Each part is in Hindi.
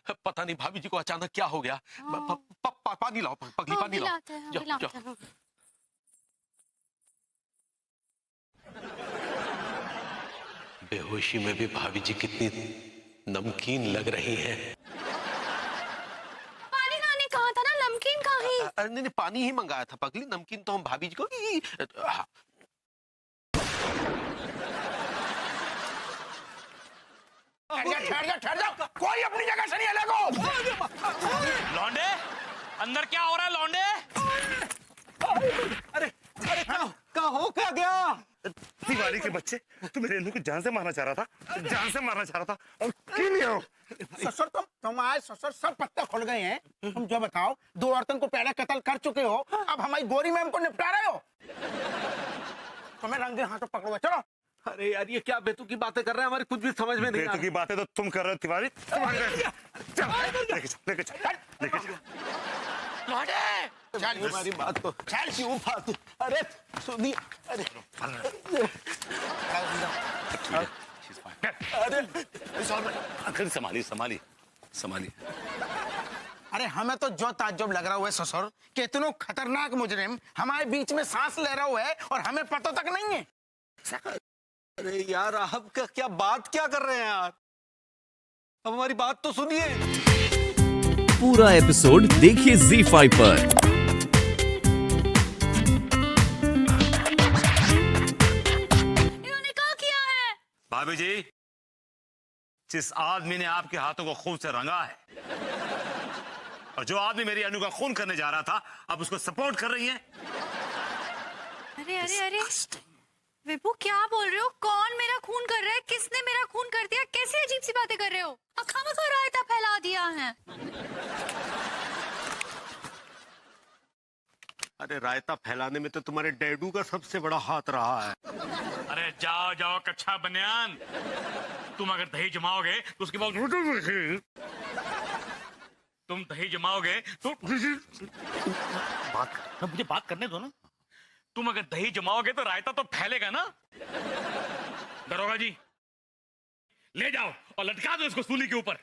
पता नहीं भाभी जी को अचानक क्या हो गया। पानी लाओ, पगली पानी लाओ। जाओ, जाओ। बेहोशी में भी भाभी जी कितनी नमकीन लग रही हैं। पानी लाने कहा था ना, नमकीन कहाँ है? नहीं, पानी ही मंगाया था पगली, नमकीन तो हम भाभी जी को हाँ। ठहर जाओ, कोई अपनी जगह से नहीं हिलेगा। लौंडे, अंदर क्या हो रहा है लौंडे? अरे क्या हो क्या गया? तिवारी के बच्चे, तू मेरे इन्हों को जान से मारना चाह रहा था, जान से मारना चाह रहा था, और क्यों नहीं हो? ससुर तुम आए, ससुर सब पत्ते खुल गए हैं। तुम जो बताओ, 2 औरतों को पहले कत्ल कर चुके हो, अब हमारी गोरी मैम को निपटा रहे हो। तुम्हें रंगे हाथों पकड़ो, चलो। अरे यार, ये क्या बेतु की बातें कर रहे हैं, हमारी कुछ भी समझ में नहीं आ बेतु रहा। की बातें तो तुम कर रहे हो तिवारी। लेके चल। चल हमारी बात तो चल क्यों फालतू। अरे सुनिए, अरे संभाली। अरे हमें तो जो ताज्जुब लग रहा है ससुर कि इतनो खतरनाक मुजरिम हमारे बीच में सांस ले रहा है और हमें पता तक नहीं है। अरे यार, आप क्या बात क्या कर रहे हैं यार, अब हमारी बात तो सुनिए। पूरा एपिसोड देखिए ZEE5 पर। इन्होंने क्या किया है? भाभी जी, जिस आदमी ने आपके हाथों को खून से रंगा है और जो आदमी मेरी अनु का खून करने जा रहा था, आप उसको सपोर्ट कर रही हैं। अरे अरे अरे विभू, क्या बोल रहे हो? कौन मेरा खून कर रहा है? किसने मेरा खून कर दिया? कैसे अजीब सी बातें कर रहे हो? खामखा रायता फैला दिया है। अरे रायता फैलाने में तो तुम्हारे डैडू का सबसे बड़ा हाथ रहा है। अरे जाओ जाओ कच्चा बनियान, तुम अगर दही जमाओगे तो उसके बाद तुम दही जमाओगे तो मुझे बात करने दो ना। तुम अगर दही जमाओगे तो रायता तो फैलेगा ना। दरोगा जी, ले जाओ और लटका दो इसको सूली के ऊपर।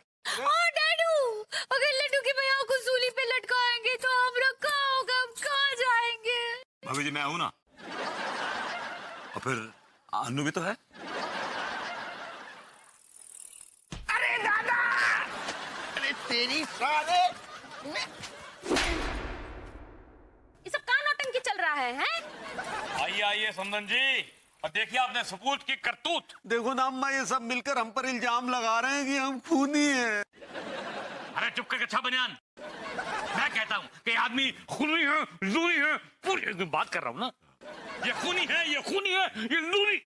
डैडू, अगर लड्डू के भैया को सूली पे लटकाएंगे तो हम लोग कहाँ होगा? हम कहाँ जाएंगे? भाभी जी, मैं हूं ना, और फिर अनु भी तो है। अरे दादा, अरे तेरी सारे ये सब कहाँ नौटंकी चल रहा है? आइए आइए समदन जी, और देखिए आपने सपूत की करतूत। देखो ना अम्मा, ये सब मिलकर हम पर इल्जाम लगा रहे हैं कि हम खूनी हैं। अरे चुप कर कच्चा बनियान, मैं कहता हूँ कि आदमी खूनी है, लूनी है, पूरी बात कर रहा हूँ ना। ये खूनी है, ये खूनी है, ये लूनी,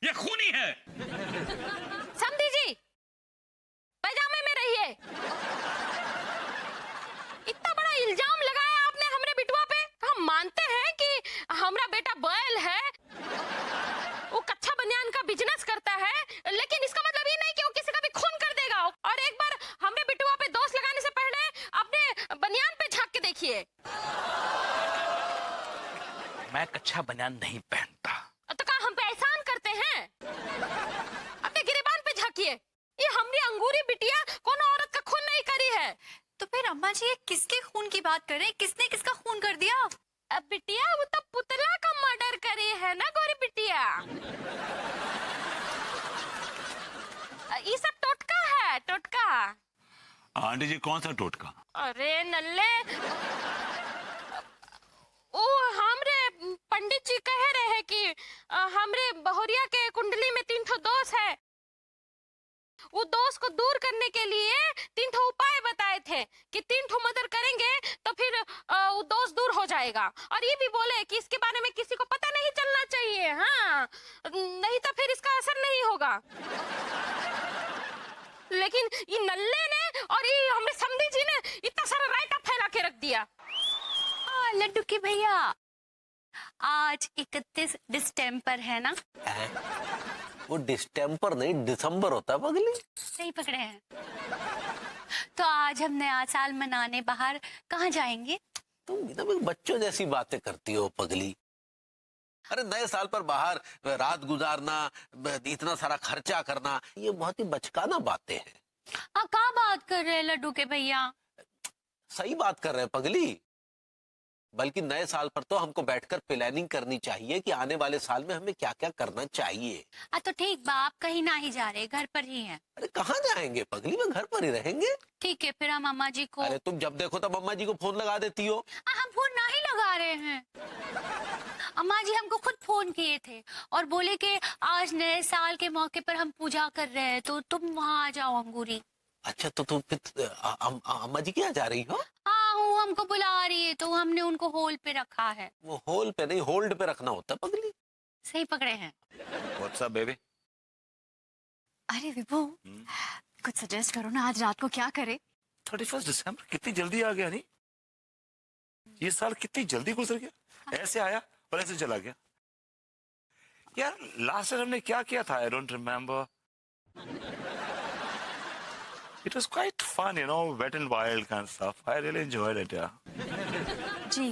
ये खूनी है। समधी जी, पैजामे में रहिए। इतना बड़ा इल्जाम लगाया आपने हमरे बिटवा पे। हम मानते हैं कि हमारा बेटा बैल है, वो कच्चा बनियान का बिजनेस करता है, लेकिन इसका मतलब ये नहीं कि वो किसी का भी खून कर देगा। और एक बार हमरे बिटवा पे दोष लगाने से पहले अपने बनियान पे झांक के देखिए। मैं कच्चा बनियान नहीं पहनता। तो क्या हम पे एहसान करते हैं? अपने गिरेबान पे झांकिए। ये हमरी अंगूरी बिटिया कौन औरत का खून नहीं करी है। तो फिर अम्मा जी, ये किसके खून की बात कर रहे हैं? किसने किसका खून कर दिया? अब बिटिया, वो तो पुतला का मर्डर करी है ना गोरी बिटिया। ये सब टोटका है, टोटका। आंटी जी, कौन सा टोटका? अरे नल्ले, ओ हमरे पंडित जी कह रहे हैं कि हमरे बहुरिया के कुंडली में 3 ठो दोष है। वो दोष को दूर करने के लिए 3 ठो उपाय बताए थे कि 3 ठो मदर करेंगे तो फिर वो दोष दूर हो जाएगा। और ये भी बोले कि इसके बारे में किसी को पता नहीं चलना चाहिए, हाँ, नहीं तो फिर इसका असर नहीं होगा। लेकिन ये नल्ले ने और ये हमरे समधी जी ने इतना सारा रायता फैला के रख दिया। लड्डू के भैया, आज 31 डिस्टेम्पर है ना? वो डिस्टेम्पर नहीं, दिसंबर होता है पगली। सही पकड़े हैं। तो आज हम नया साल मनाने बाहर कहाँ जाएंगे? तुम एकदम एक बच्चों जैसी बातें करती हो पगली। अरे नए साल पर बाहर रात गुजारना, इतना सारा खर्चा करना, ये बहुत ही बचकाना बातें हैं। कहाँ बात कर रहे हैं लड्डू के भैया? सही बात कर रहे हैं पगली। बल्कि नए साल पर तो हमको बैठकर प्लानिंग करनी चाहिए कि आने वाले साल में हमें क्या क्या करना चाहिए। तो ठीक बा, आप कहीं ना ही जा रहे, घर पर ही हैं। अरे कहाँ जाएंगे पगली, में घर पर ही रहेंगे। ठीक है, फिर हम अम्मा जी को। अरे तुम जब देखो तब अम्मा जी को फोन लगा देती हो। हम फोन ना ही लगा रहे हैं। अम्मा जी हमको खुद फोन किए थे और बोले कि आज नए साल के मौके पर हम पूजा कर रहे हैं, तो तुम वहाँ आ जाओ अंगूरी। अच्छा तो तुम अम्मा जी क्या जा रही हो? हाँ, वो हमको बुला रही है, तो हमने उनको होल्ड पे रखा है। वो होल पे नहीं, होल्ड पे रखना होता पगली। सही पकड़े हैं। What's up baby? अरे विभू, कुछ सजेस्ट करो ना, आज रात को क्या करे? 31 दिसंबर कितनी जल्दी आ गया नहीं? ये साल कितनी जल्दी गुजर गया। ऐसे आया और ऐसे चला गया। यार लास्ट ईयर हमने क्या किया था? I don't remember. It was quite fun, you know, wet and wild kind of stuff. I really enjoyed it, yeah. जी,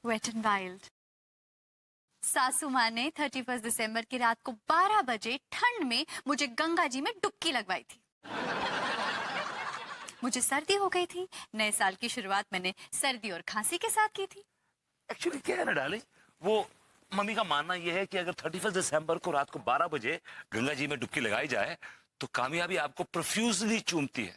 वेट एंड वाइल्ड। सासू माँ ने 31 दिसंबर की रात को 12 बजे ठंड में मुझे गंगा जी में डुबकी लगवाई थी। मुझे सर्दी हो गई थी। नए साल की शुरुआत मैंने सर्दी और खांसी के साथ की थी। Actually क्या है ना डाली, वो मम्मी का मानना ये है कि अगर 31 दिसंबर को रात को 12 बजे गंगा जी में डुबकी लगाई जाए तो कामयाबी आपको प्रोफ्यूजली चूमती है।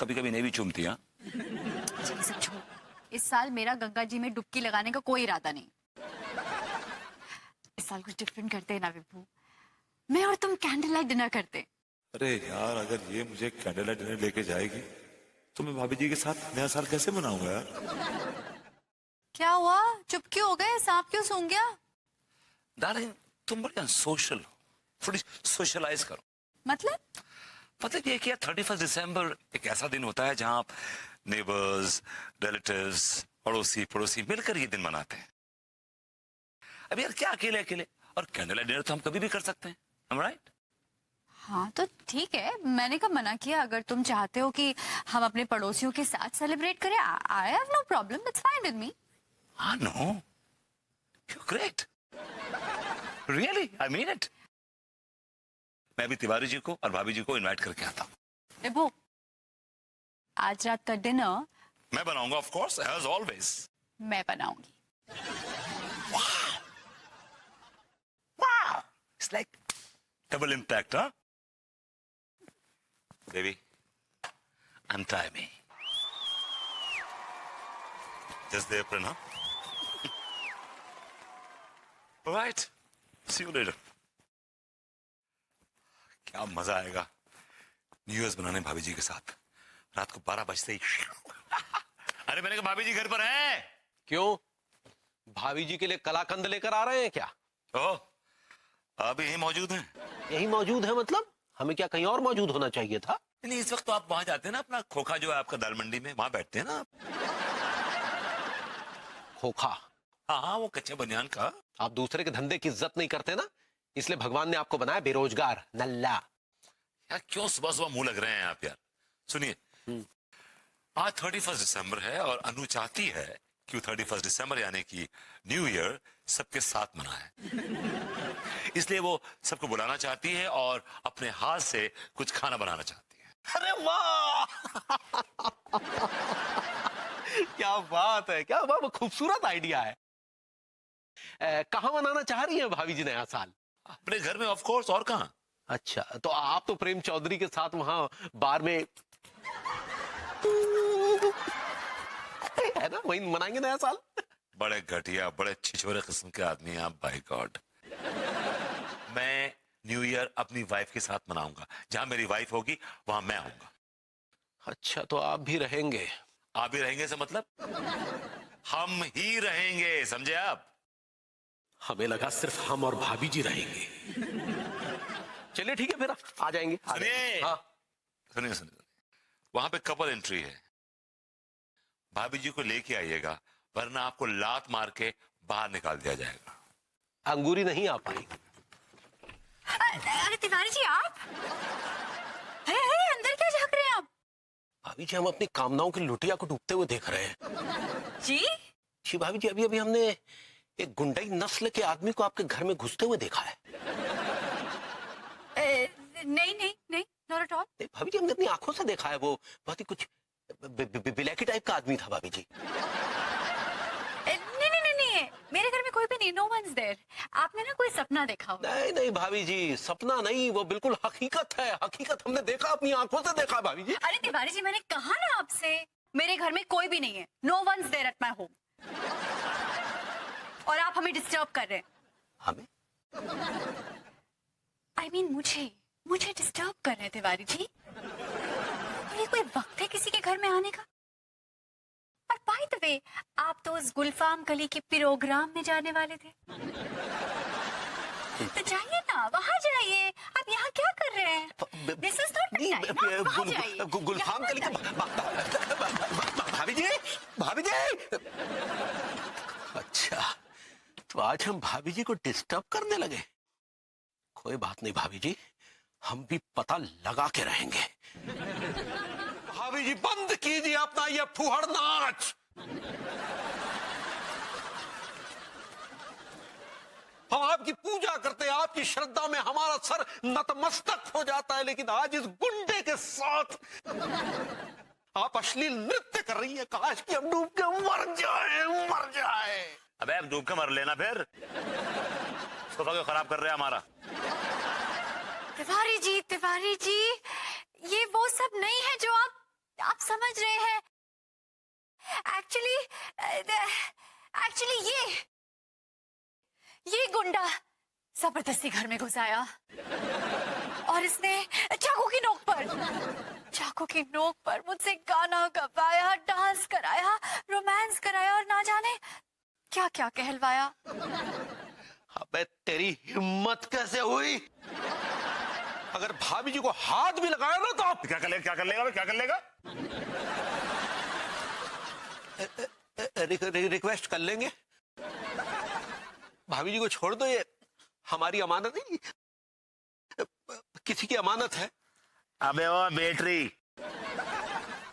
कभी कभी नहीं भी चूमती। हाँ जी, सब छोड़। इस साल मेरा गंगा जी में डुबकी लगाने का कोई इरादा नहीं। इस साल कुछ डिफरेंट करते हैं ना विभू। मैं और तुम कैंडल लाइट डिनर करते। अरे यार, अगर ये मुझे कैंडल लाइट डिनर लेके जाएगी तो मैं भाभी जी के साथ नया साल कैसे मनाऊंगा यार? क्या हुआ, चुप क्यों हो गए? सांप क्यों सूंघ गया? डार्लिंग तुम बड़े अनसोशल हो, थोड़ी सोशलाइज करो। मतलब ये कि 31 दिसंबर एक ऐसा दिन होता है जहां आप नेबर्स, रिलेटिव्स, पड़ोसी मिलकर ये दिन मनाते हैं। अब यार क्या अकेले अकेले, और कैंडल लाइट डिनर तो हम कभी भी कर सकते हैं। Am I right? हाँ तो ठीक है, मैंने कब मना किया? अगर तुम चाहते हो कि हम अपने पड़ोसियों के साथ सेलिब्रेट करें, I have no problem, that's fine with me. हाँ no, you're great. Really, I mean it. मैं भी तिवारी जी को और भाभी जी को इनवाइट करके आता हूँ। विभू, आज रात का डिनर मैं बनाऊंगा, ऑफ कोर्स, एज ऑलवेज। मैं बनाऊंगी। Wow, it's like double impact, huh? Baby, untie me. Just the apron, huh? All right. See you later. क्या मजा आएगा न्यू ईयर बनाने भाभी जी के साथ रात को 12 बजते ही। अरे मैंने कहा भाभी जी घर पर हैं? क्यों, भाभी जी के लिए कलाकंद लेकर आ रहे हैं क्या? ओह, आप यहीं मौजूद हैं? यही मौजूद है मतलब? हमें क्या कहीं और मौजूद होना चाहिए था? नहीं, इस वक्त तो आप वहां जाते हैं ना, अपना खोखा जो है आपका दाल मंडी में, वहां बैठते हैं ना आप। खोखा? हाँ, वो कच्चे बनियान का। आप दूसरे के धंधे की इज्जत नहीं करते ना, इसलिए भगवान ने आपको बनाया बेरोजगार नल्ला। यार क्यों सुबह सुबह मुंह लग रहे हैं आप यार? सुनिए, आज 31 दिसंबर है और अनु चाहती है कि 31 दिसंबर यानी कि न्यू ईयर सबके साथ मनाए। इसलिए वो सबको बुलाना चाहती है और अपने हाथ से कुछ खाना बनाना चाहती है। अरे वाह! क्या बात है, क्या बात, खूबसूरत आइडिया है। कहाँ मनाना चाह रही है भाभी जी नया साल? अपने घर में, ऑफ कोर्स, और कहाँ। अच्छा, तो आप तो प्रेम चौधरी के साथ वहां बार में है ना, वहीं मनाएंगे नया साल। बड़े घटिया, बड़े छिछोरे किस्म के आदमी हैं आप, बाय गॉड। मैं न्यू ईयर अपनी वाइफ के साथ मनाऊंगा। जहां मेरी वाइफ होगी वहां मैं आऊंगा। अच्छा, तो आप भी रहेंगे? आप भी रहेंगे से मतलब हम ही रहेंगे, समझे आप? हमें लगा सिर्फ हम और भाभी जी रहेंगे। चलिए ठीक है, फिर आ जाएंगे। सुनिए, हाँ सुनिए, वहां पे कपल एंट्री है। भाभी जी को लेके आइएगा, वरना आपको लात मार के बाहर निकाल दिया जाएगा। अंगूरी नहीं आ पाएगी। अरे तिवारी जी, आप अरे अंदर क्या झांक रहे हैं आप? भाभी जी, हम अपनी कामनाओं की लुटिया को डूबते हुए देख रहे हैं। जी जी भाभी जी, अभी अभी हमने एक गुंडई नस्ल के आदमी को आपके घर में घुसते हुए देखा है। नहीं नहीं नहीं, नॉट एट ऑल। नहीं, भाभी जी हमने अपनी आंखों से देखा है, वो बहुत ही कुछ बिलैकी टाइप का आदमी था भाभी जी। नहीं नहीं नहीं नहीं, मेरे घर में कोई भी नहीं, नो वंस देयर। आपने ना कोई सपना देखा होगा। नहीं नहीं भाभी जी, सपना नहीं, वो बिल्कुल हकीकत है, हकीकत हमने देखा, अपनी आंखों से देखा भाभी जी। अरे तिवारी जी, मैंने कहा ना आपसे, मेरे घर में कोई भी नहीं है, no one's there at my home. और आप हमें डिस्टर्ब कर रहे हैं। हमें? I mean, मुझे डिस्टर्ब कर रहे हैं तिवारी जी। ये कोई वक्त है किसी के घर में आने का? और बाय द वे, आप तो उस गुलफाम कली के प्रोग्राम में जाने वाले थे, तो जाइए ना, वहां जाइए। आप यहाँ क्या कर रहे हैं? This is not the time, वहां जाइए। गुलफाम कली के भाभी जी, भाभी जी। अच्छा, तो आज हम भाभी जी को डिस्टर्ब करने लगे। कोई बात नहीं भाभी जी, हम भी पता लगा के रहेंगे। भाभी जी बंद कीजिए अपना ये फुहड़ नाच। हम आपकी पूजा करते हैं, आपकी श्रद्धा में हमारा सर नतमस्तक हो जाता है, लेकिन आज इस गुंडे के साथ आप अश्लील नृत्य कर रही है। काश कि हम डूब के मर जाए। अबे अब डूब के मर लेना फिर, सोफा क्यों खराब कर रहे हैं हमारा? तिवारी जी, ये वो सब नहीं है जो आप समझ रहे हैं। एक्चुअली ये गुंडा जबरदस्ती घर में घुस आया और इसने चाकू की नोक पर मुझसे गाना गवाया, डांस कराया, रोमांस कराया और ना जाने क्या क्या कहलवाया। अबे तेरी हिम्मत कैसे हुई? अगर भाभी जी को हाथ भी लगाया ना तो आप क्या कर लेगा? रिक्वेस्ट कर लेंगे। भाभी जी को छोड़ दो, ये हमारी अमानत नहीं, किसी की अमानत है। अबे वो बैटरी,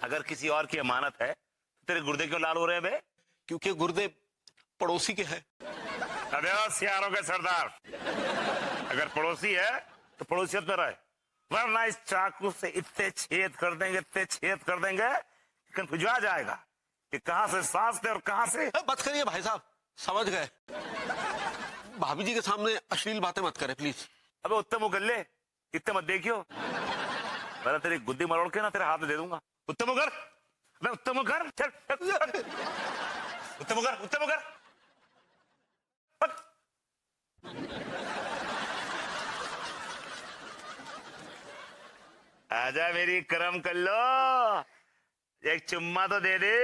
अगर किसी और की अमानत है तो तेरे गुर्दे क्यों लाल हो रहे हैं बे? क्योंकि गुर्दे पड़ोसी के हैं। अबे वो सियारों के सरदार, अगर पड़ोसी है तो पड़ोसियत में रहे, वरना इस चाकू से इतने छेद कर देंगे कि खुजवा जाएगा कि कहां से सांस दे और कहां से। बस करिए भाई साहब, समझ गए। भाभी जी के सामने अश्लील बातें मत करें प्लीज। अबे उत्तम मुकर ले, इतने मत देखियो, मैं तेरी गुद्दी मरोड़ के ना तेरे हाथ में दे दूंगा। उत्तम मुकर, उत्तम मुकर, चल उत्तम मुकर। आजा मेरी करम कर लो, एक चुम्मा तो दे दे।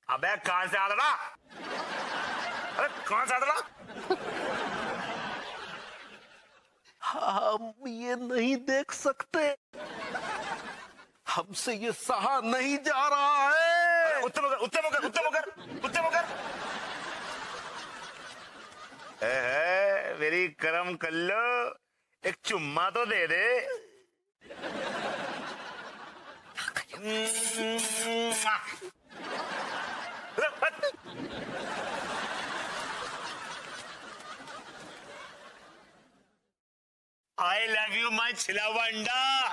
अबे कहां से आ रहा? अरे कहां से आ रहा? हम ये नहीं देख सकते, हमसे ये सहा नहीं जा रहा है। उत्तम मुकर। मेरी करम कर लो, एक चुम्मा तो दे दे। आई लव यू माई छिलावा अंडा।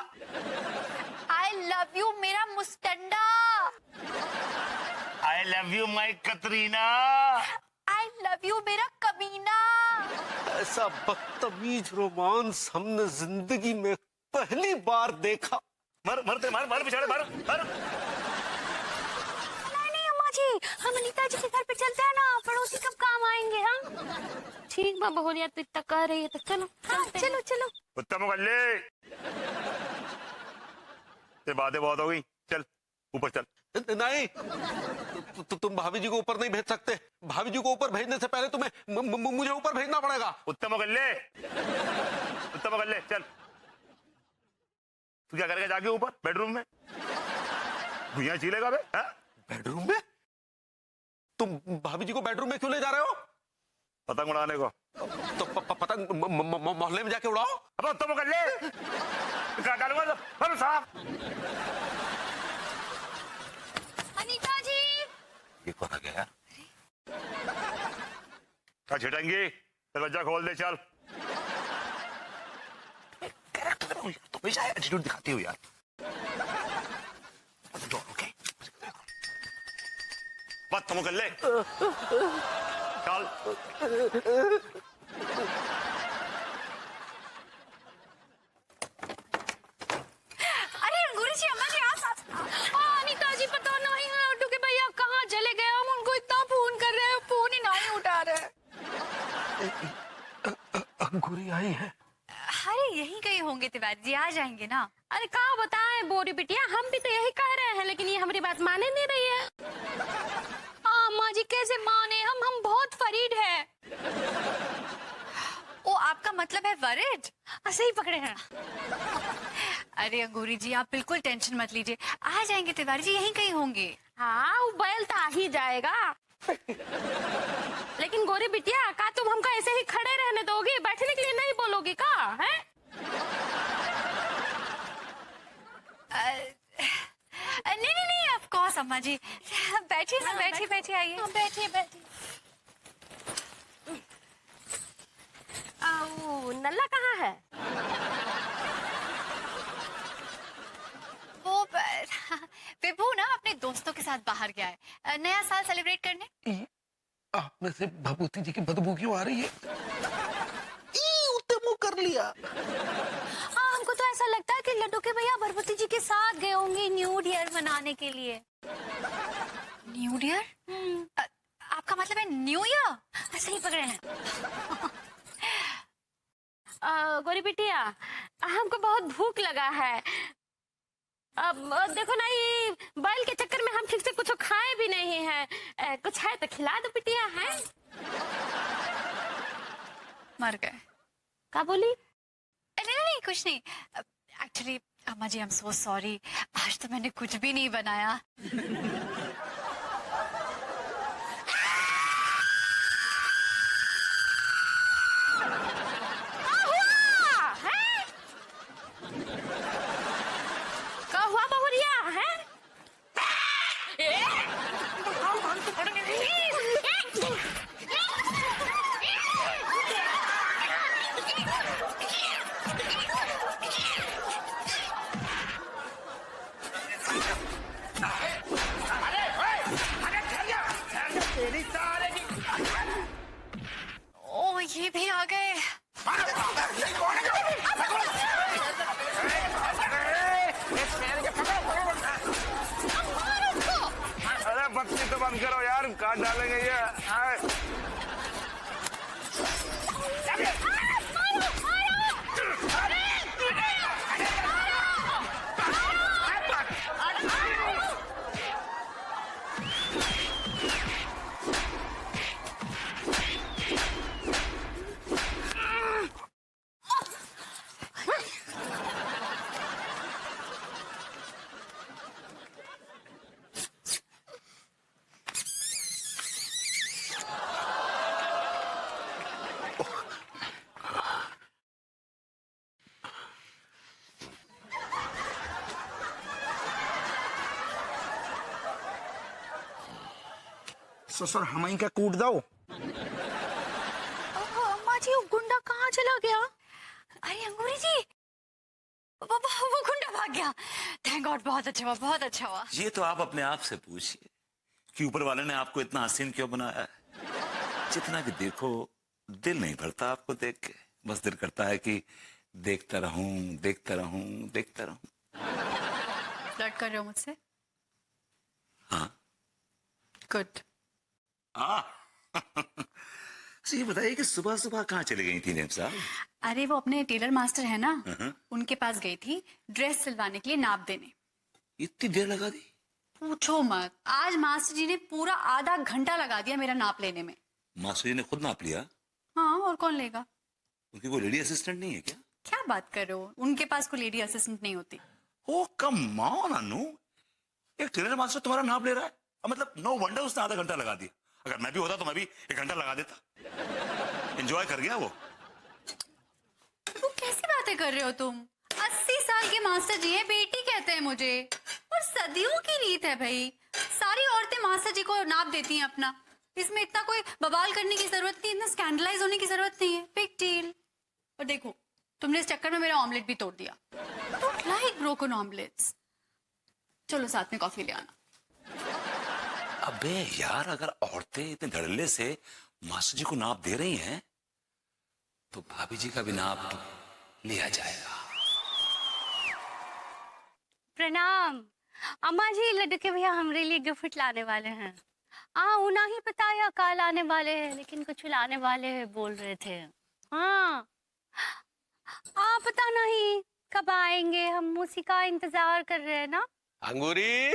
आई लव यू मेरा मुस्टंडा। I love you my Katrina. I love you मेरा कमीना। ऐसा बदतमीज रोमांस हमने जिंदगी में पहली बार देखा। मर पिछाड़े मर। नहीं अम्मा जी, हम अनीता जी के घर पे चलते हैं ना, पड़ोसी कब काम आएंगे हम। ठीक बा बहुरिया, तो इतना कह रही है तो चलो। हाँ, चलो। उत्तम कर ले, ये बातें बहुत हो गई, चल ऊपर चल। नहीं, तुम भाभी जी को ऊपर नहीं भेज सकते। भाभी जी को ऊपर भेजने से पहले तुम्हें मुझे ऊपर भेजना पड़ेगा। उत्तम कर ले, चल। तू क्या करेगा जाके ऊपर बेडरूम में? भुइयां चीलेगा बे? बेडरूम में? तुम भाभी जी को बेडरूम में क्यों ले जा रहे हो? पतंग उड़ाने को। तो पतंग मोहल्ले में जाके उड़ाओ। अब उत्तम कर ले, साहब। अनीता जी, ये कौन आ गया? क्या छिटेंगी? दरवाजा खोल दे चल। कैरेक्टर तुम हमेशा एटीट्यूड दिखाती हो यार। ओके बात तुम कर ले चल। अरे अंगूरी जी, अम्मा जी, आप अनीता जी पता नहीं है लड्डू के भैया कहाँ चले गए, हम उनको इतना फोन कर रहे हैं, फोन ही नहीं उठा रहे। अंकुरी आई है। अरे यहीं कहीं होंगे तिवारी जी, आ जाएंगे ना। अरे कहाँ बताएं बोरी बिटिया, हम भी तो यही कह रहे हैं, लेकिन ये हमारी बात माने नहीं रही है। अम्मा जी कैसे माने, हम बहुत फरीड है। ओ आपका मतलब है वरिड? सही पकड़े हैं। अरे अंगूरी जी, आप बिल्कुल टेंशन मत लीजिए, आ जाएंगे तिवारी जी, यहीं कहीं होंगे। हाँ वो बैल तो आ ही जाएगा। लेकिन गोरी बिटिया का तुम हमको ऐसे ही खड़े रहने दोगी, बैठने के लिए नहीं बोलोगी का है? नहीं नहीं नहीं, ऑफ कोर्स अम्मा जी, बैठिए ना, बैठिए बैठिए, आइए। बैठिए बैठिए। नल्ला कहाँ है? वो विभू ना अपने दोस्तों के साथ बाहर गया है नया साल सेलिब्रेट करने। आप में से भभूति जी की बदबू क्यों आ रही है? मुंह कर लिया। हमको तो ऐसा लगता है कि लड्डू के भैया भरभूति जी के साथ गए होंगे न्यू ईयर मनाने के लिए। New year? आपका मतलब है न्यू ईयर? सही पकड़े हैं। गोरी बिटिया हमको बहुत भूख लगा है। अब देखो ना, ये बैल के चक्कर में हम ठीक से कुछ खाए भी नहीं है। कुछ है तो खिला दो बिटिया। है मर गए? क्या बोली? नहीं नहीं कुछ नहीं, एक्चुअली अम्मा जी आई एम सो सॉरी, आज तो मैंने कुछ भी नहीं बनाया। क्या हुआ बहुरिया है? ओ ये भी आ गए। अरे बत्ती तो बंद करो यार, काट डालेंगे ये। ससुर हम क्या कूट दो। अम्मा जी वो गुंडा कहाँ चला गया? अरे अंगूरी जी, वो गुंडा भाग गया। थैंक गॉड, बहुत अच्छा हुआ, बहुत अच्छा हुआ। ये तो आप अपने आप से पूछिए कि ऊपर वाले ने आपको इतना हसीन क्यों बनाया है। जितना भी देखो दिल नहीं भरता आपको देख के, बस दिल करता है कि देखता रहूं देखता रहूं देखता रहूं। फ्लर्ट कर रहे हो मुझसे? हाँ। गुड। तो ये बताइए कि सुबह सुबह कहाँ चली गई थी नेम साहब? अरे वो अपने टेलर मास्टर है ना, उनके पास गई थी ड्रेस सिलवाने के लिए, नाप देने। इतनी देर लगा दी? पूछो मत, आज मास्टर जी ने पूरा आधा घंटा लगा दिया मेरा नाप लेने में। मास्टर जी ने खुद नाप लिया? हाँ, और कौन लेगा? उनकी कोई लेडी असिस्टेंट नहीं है क्या? क्या बात कर रहे हो, उनके पास कोई लेडी असिस्टेंट नहीं होती। ओ कम ऑन अनु, एक टेलर मास्टर तुम्हारा नाप ले रहा है, मतलब नो वंडर उसने आधा घंटा लगा दिया। अगर मैं भी होता तो मैं भी 1 घंटा लगा देता। एंजॉय कर गया वो। वो कैसी बातें कर रहे हो तुम? 80 साल के मास्टर जी हैं, बेटी कहते हैं मुझे, और सदियों की रीत है भाई। सारी औरतें मास्टर जी को नाप देती हैं अपना। इसमें इतना कोई बवाल करने की जरूरत नहीं, इतना स्कैंडलाइज होने की जरूरत नहीं है। Big deal. और देखो, तुमने इस चक्कर में मेरा ऑमलेट भी तोड़ दिया। Don't like broken omelettes. चलो साथ में कॉफी ले आना। अबे यार, अगर औरतें इतने धड़ल्ले से मास्टर जी को नाप दे रही हैं तो भाभी जी का भी नाप लिया जाएगा। प्रणाम। अम्मा जी, लड्डू के भैया हमारे लिए गिफ्ट लाने वाले हैं। उन्हें ही पता या कल आने वाले हैं, लेकिन कुछ लाने वाले हैं बोल रहे थे। हाँ, पता नहीं कब आएंगे, हम उसी का इंतजार कर रहे हैं ना। अंगूरी,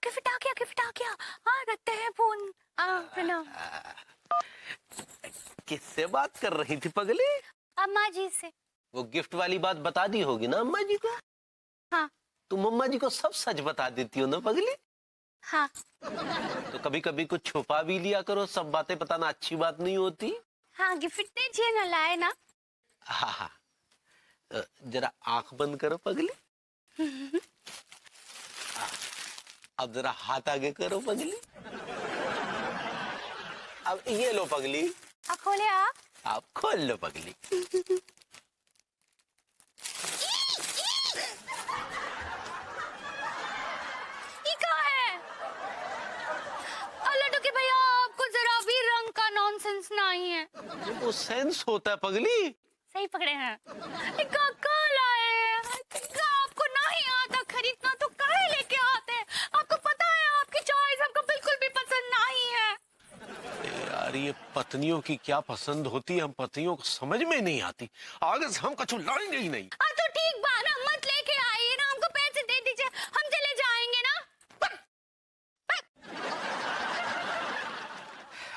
गिफ्ट आ गया, गिफ्ट आ गया। रखते हैं फोन। प्रणाम। किससे बात कर रही थी पगली? अम्मा जी से। वो गिफ्ट वाली बात बता दी होगी ना अम्मा जी को? हाँ। तुम अम्मा जी को सब सच बता देती हो ना पगली? हाँ। तो कभी कभी कुछ छुपा भी लिया करो, सब बातें बताना अच्छी बात नहीं होती। हाँ, गिफ्ट दीजिए ना, लाए ना। हाँ, जरा आंख बंद करो पगली। अब जरा हाथ आगे करो पगली। अब ये लो पगली। आप खोले। आप खोल लो पगली। ये क्या है? लड्डू के भैया, आपको जरा भी रंग का नॉनसेंस नहीं है। वो सेंस होता है पगली। सही पकड़े हैं। कल आए, आपको नहीं आता खरीदना तो काहे लेके आते हैं? आपको पता है आपकी चॉइस हमको बिल्कुल भी पसंद नहीं है। यार, ये पत्नियों की क्या पसंद होती है, हम पत्नियों को समझ में नहीं आती। आगे से हम कछु लाएंगे ही नहीं। तो ठीक बा ना, मत लेके आइए ना, हमको पैसे दे दीजिए, हम चले जाएंगे ना।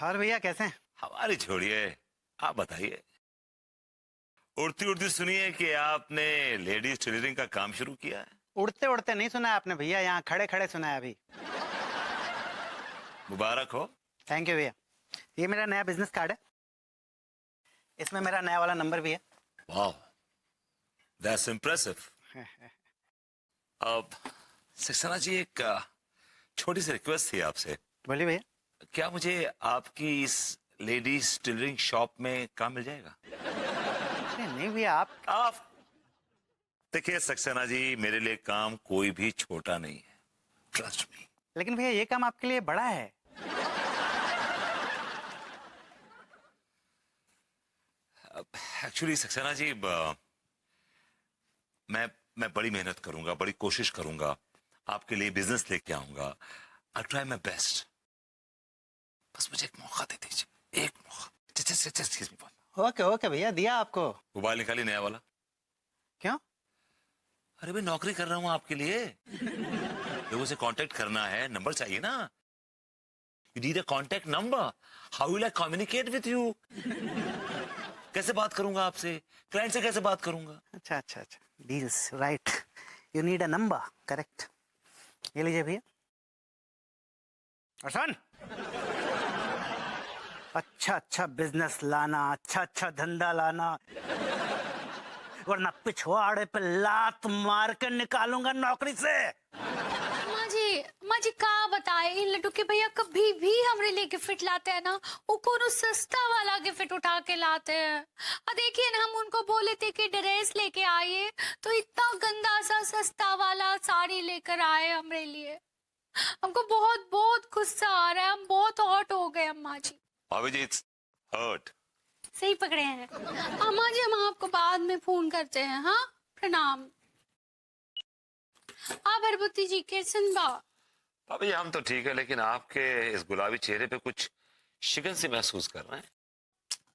और भैया कैसे हैं? हमारी छोड़िए, आप बताइए। उड़ती उड़ती सुनिए कि आपने लेडीज टेलरिंग का काम शुरू किया है। उड़ते उड़ते नहीं सुना है आपने भैया, यहाँ खड़े खड़े सुना है अभी। मुबारक हो। थैंक यू भैया। ये मेरा नया बिजनेस कार्ड है, इसमें मेरा नया वाला नंबर भी है। वाह, दैट्स इम्प्रेसिव। अब सक्सेना जी, एक छोटी सी रिक्वेस्ट थी आपसे। बोलिए भैया। क्या मुझे आपकी इस लेडीज टेलरिंग शॉप में काम मिल जाएगा? नहीं भैया, आप देखिए सक्सेना जी, मेरे लिए काम कोई भी छोटा नहीं है, ट्रस्ट मी। लेकिन भैया ये काम आपके लिए बड़ा है। एक्चुअली सक्सेना जी, मैं बड़ी मेहनत करूंगा, बड़ी कोशिश करूंगा, आपके लिए बिजनेस लेके आऊंगा। I try my best. बस मुझे एक मौका दे दीजिए, एक मौका। ओके ओके भैया, दिया आपको। मोबाइल निकालिए, नया वाला। क्यों? अरे भाई, नौकरी कर रहा हूं आपके लिए, लोगों से कांटेक्ट करना है, नंबर चाहिए ना। You need a contact number. How will I communicate with you? कैसे बात करूंगा आपसे, क्लाइंट से कैसे बात करूंगा? अच्छा अच्छा अच्छा, deals, right. You need a number, correct. ये लीजिए भैया। और सुन, अच्छा अच्छा बिजनेस लाना, अच्छा अच्छा धंधा लाना, वरना पिछवाड़े पे लात मार कर निकालूंगा नौकरी से। माँ जी का बताए, इन लड्डू के भैया कभी भी हमरे लिए गिफ्ट लाते हैं ना, वो कोनो सस्ता वाला गिफ्ट उठा के लाते हैं। और देखिए ना, हम उनको बोले थे कि ड्रेस लेके आइए, तो इतना गंदा सा सस्ता वाला साड़ी लेकर आए हमरे लिए। हमको बहुत बहुत गुस्सा आ रहा है, हम बहुत हॉट हो गए अम्मा जी। भाभी जी, इट्स हर्ट। सही पकड़े हैं अम्मा जी, हम आपको बाद में फोन करते हैं। हाँ, प्रणाम। भरभूति जी कैसन बा? भाभी जी, हम तो ठीक है, लेकिन आपके इस गुलाबी चेहरे पे कुछ शिकन सी महसूस कर रहे हैं।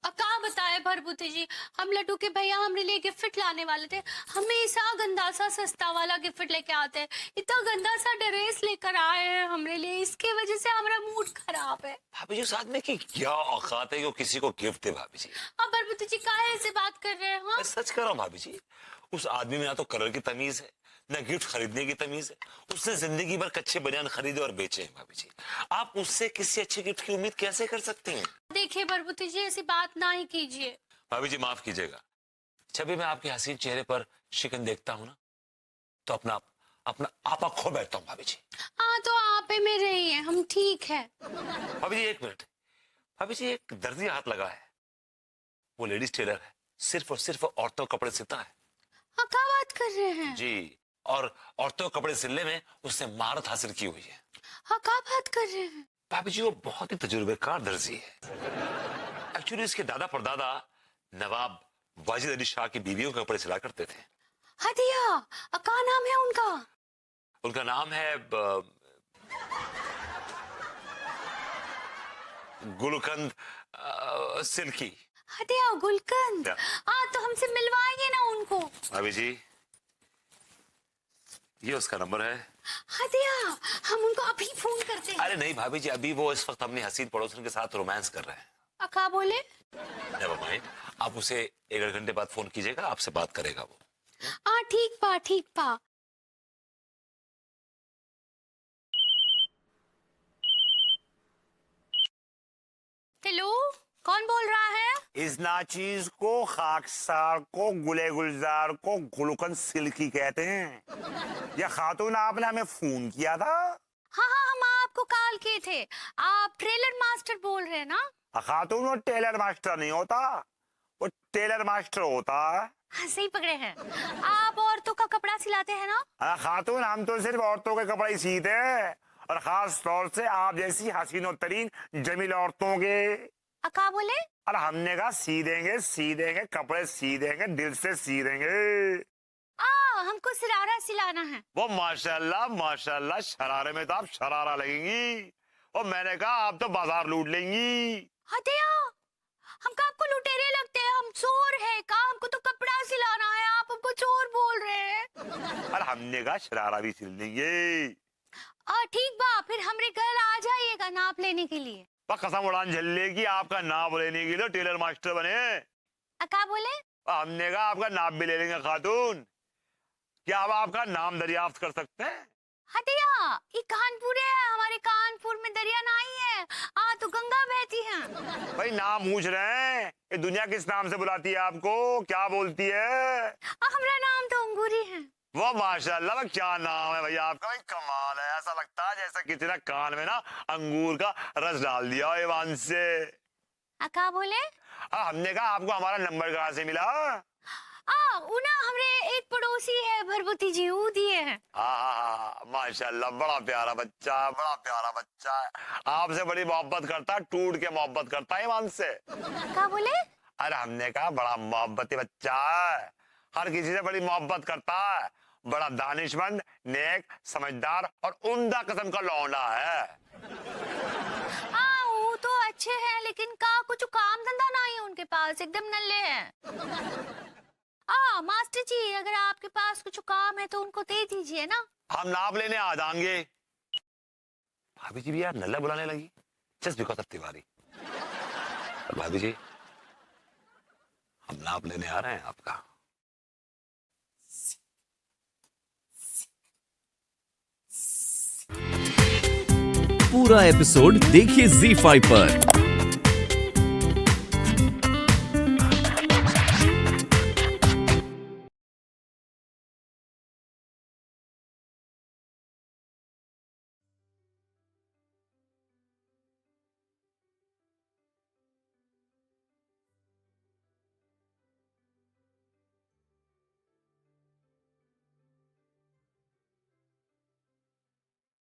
का बताए भरभूति जी, हम लड्डू के भैया हमरे लिए गिफ्ट लाने वाले थे, हमेशा गंदा सा सस्ता वाला गिफ्ट लेके आते हैं। इतना गंदा सा ड्रेस लेकर आए हैं हमरे लिए, इसके वजह से हमारा मूड खराब है। भाभी जी, उस आदमी की क्या औकात है कि वो किसी को गिफ्ट दे? भाभी जी, अब भरभूति जी काहे ऐसे बात कर रहे हैं? हाँ? मैं सच कर रहा हूँ भाभी जी, उस आदमी में ना तो कलर की तमीज है, ना गिफ्ट खरीदने की तमीज है। उसने जिंदगी भर कच्चे बनियान खरीदे और बेचे हैं। भाभी जी, आप उससे किसी अच्छे गिफ्ट की उम्मीद कैसे कर सकती हैं? देखिए भरभूति जी, ऐसी बात ना ही कीजिए। भाभी जी, माफ कीजिएगा, जब भी मैं आपके हसीन चेहरे पर शिकन देखता हूँ ना, तो अपना आपा खो बैठता हूँ। भाभी जी, हाँ, तो आप ही में रही है, हम ठीक है। भाभी जी, एक मिनट, भाभी जी एक दर्जी हाथ लगा है, वो लेडीज टेलर है, सिर्फ और सिर्फ औरतों के कपड़े सिलता है हाँ क्या बात कर रहे हैं? जी, और औरतों के कपड़े सिलने में उसने महारत हासिल की हुई है। हाँ क्या बात कर रहे हैं? भाभी जी वो बहुत ही तजुर्बेकार दर्जी है। एक्चुअली इसके दादा परदादा नवाब वाजिद अली शाह की बीवियों के कपड़े सिला करते थे। हदिया क्या नाम है उनका? उनका नाम है गुलकंद सिल्की। हदिया गुलकंद। हाँ तो हमसे मिलवाइए ना उनको। भाभी जी ये उसका नंबर है। हदिया हम उनको अभी फोन करते हैं। अरे नहीं भाभी जी, अभी वो इस वक्त अपनी हसीन पड़ोसन के साथ रोमांस कर रहे हैं। क्या बोले? नेवर माइंड, आप उसे 1 घंटे बाद फोन कीजिएगा, आपसे बात करेगा वो। हाँ ठीक बा ठीक बा। हेलो कौन बोल रहा है? इस नाचीज को, खाकसार को, गुले गुलजार को गुलकंद सिल्की कहते हैं। यह खातून आपने हमें फोन किया था? हाँ हाँ हम आपको कॉल किए थे। आप ट्रेलर मास्टर बोल रहे हैं ना? खातून वो टेलर मास्टर नहीं होता, वो टेलर मास्टर होता है। हाँ सही पकड़े हैं। आप औरतों का कपड़ा सिलाते हैं ना? खातून हम तो सिर्फ औरतों के कपड़े ही सीते हैं, और खास तौर से आप जैसी हसीनो तरीन जमील औरतों के। क्या बोले? और हमने कहा सी देंगे कपड़े सी देंगे, दिल से सी देंगे। हमको शरारा सिलाना है। वो माशाल्लाह शरारे में तो आप शरारा लगेंगी, और मैंने कहा आप तो बाजार लूट लेंगी। हदिया हम का आपको लुटेरे लगते हैं? हम चोर है का? हमको तो कपड़ा सिलाना है, आप हमको चोर बोल रहे हैं। और हमने कहा शरारा भी सिल देंगे। ठीक बा, फिर हमरे घर आ जाइएगा नाप लेने के लिए। कसम उड़ान झल्ले की आपका नाप लेने के लिए टेलर मास्टर बने। क्या बोले? हमने कहा आपका नाप भी ले लेंगे खातून। क्या हम आपका नाम दरियाफ्त कर सकते हैं? हदिया ये कानपुर है, हमारे कानपुर में दरिया नहीं है, तो गंगा बहती है। भाई नाम पूछ रहे हैं, ये दुनिया किस नाम से बुलाती है आपको, क्या बोलती है? हमारा नाम तो अंगूरी है। वो माशाल्लाह, क्या नाम है भैया आपका, भाई कमाल है। ऐसा लगता है जैसे किसी ने कान में ना अंगूर का रस डाल दिया ईमान से। क्या बोले? हमने कहा आपको हमारा नंबर कहाँ से मिला? उना हमरे एक पड़ोसी है भरभूति जी, वो दिए हैं। माशाल्लाह बड़ा प्यारा बच्चा है, आपसे बड़ी मोहब्बत करता है, टूट के मोहब्बत करता है ईमान से। क्या बोले? अरे हमने कहा बड़ा मोहब्बती बच्चा है, हर किसी से बड़ी मोहब्बत करता है, बड़ा दानिशमंद, नेक, समझदार और उम्दा किस्म का लौंडा है। वो तो अच्छे हैं, लेकिन का कुछ काम धंधा नहीं है उनके पास, एकदम नल्ले हैं। मास्टर जी अगर आपके पास कुछ काम है तो उनको दे दीजिए ना। हम नाप लेने आ जाएंगे। भाभी जी भी यार नल्ला बुलाने लगी, जस्ट बिकॉज ऑफ तिवारी। भाभी जी हम नाप लेने आ रहे हैं आपका। पूरा एपिसोड देखिए ZEE5 पर।